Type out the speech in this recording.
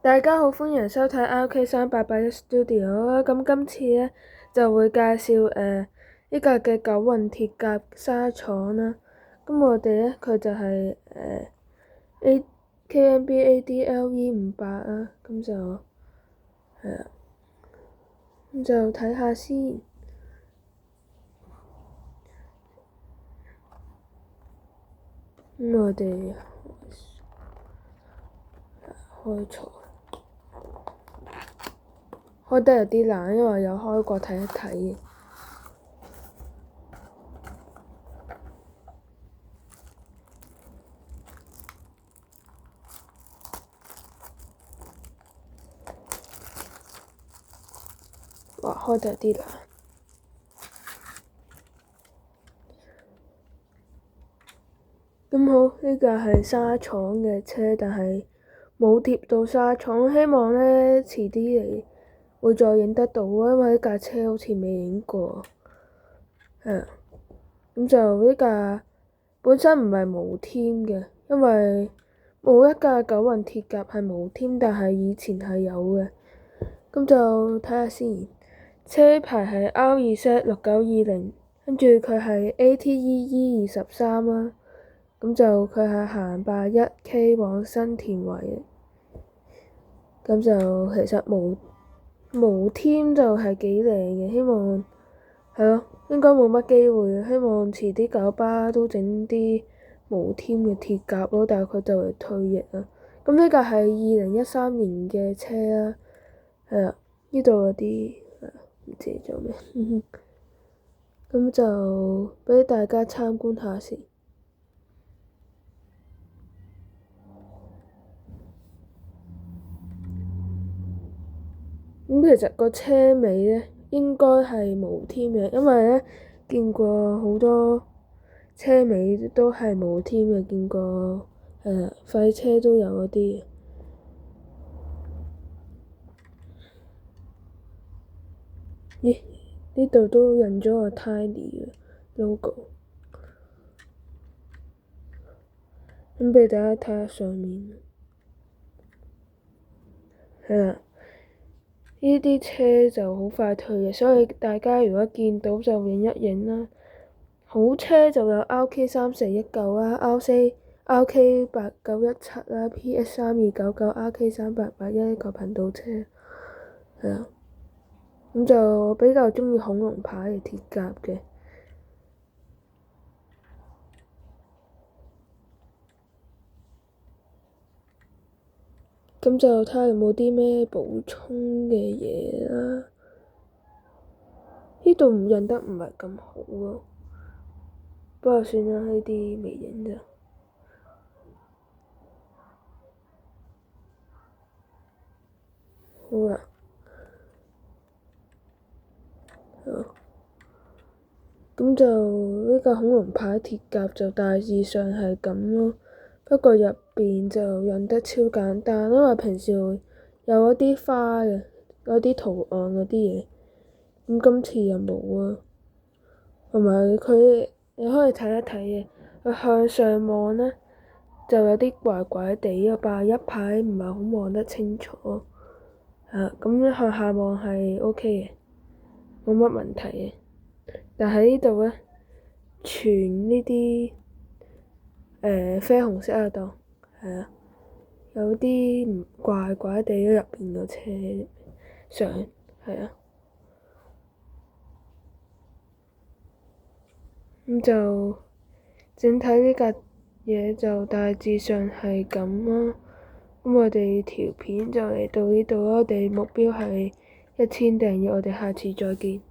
大家好，歡迎收睇 RK381 Studio 啦。咁今次咧就會介紹呢架嘅九雲鐵甲紗廠啦。咁我哋咧佢就係KNB ADLE 58啦。咁就係啦，咁就睇下先。咁我哋開錯。開得有啲難，因為有開過睇一睇嘅。哇，開得有啲難。咁好，呢架係紗廠嘅車，但係冇貼到紗廠。希望咧遲啲嚟會再影得到，因為呢架車好似未影過。咁就呢架本身唔係無添嘅，因為冇一架九雲鐵甲係無添，但係以前係有嘅。咁就睇下先，車牌係 RZ6920，跟住佢係 ATEE23啦。咁就佢係行81K 往新田圍，咁就其實無添就係幾靚嘅，希望係咯，應該冇乜機會，希望遲啲九巴都整啲無添嘅鐵甲咯，但係佢就嚟退役啦。咁呢架係2013年嘅車啦，係啦，呢度有啲唔知做咩，咁就俾大家參觀下先。咁其實個車尾咧應該係無添嘅，因為咧見過好多車尾都係無添嘅，見過廢車都有嗰啲。咦？呢度都印咗個 Tiny 嘅 logo。咁俾大家睇下上面，係啦。呢啲車就好快退嘅，所以大家如果見到就影一影啦。好車就有 RK3419啦、RK8917啦、PS3299、RK3881呢個頻道車，係啊。咁就我比較鍾意恐龍牌嘅鐵甲嘅。咁就睇下有冇啲咩補充嘅嘢啦。呢度唔印得唔係咁好咯，不過算啦，呢啲未影咋。好啦，咁就呢個恐龍牌鐵甲就大致上係咁咯。不過入邊就印得超簡單，因為平時有一啲花嘅，有啲圖案嗰啲嘢。咁今次又冇啊。同埋佢你可以睇一睇嘅，佢向上望咧就有啲怪怪地啊，但係一排唔係好望得清楚。咁向下望係 OK 嘅，冇乜問題嘅。但係呢度咧，全呢啲啡紅色喺度，係啊，有啲唔怪怪地入邊個車上，係啊。咁就整體呢架嘢就大致上係咁啦。咁我哋條片就嚟到呢度啦，我哋目標係1000訂閱，我哋下次再見。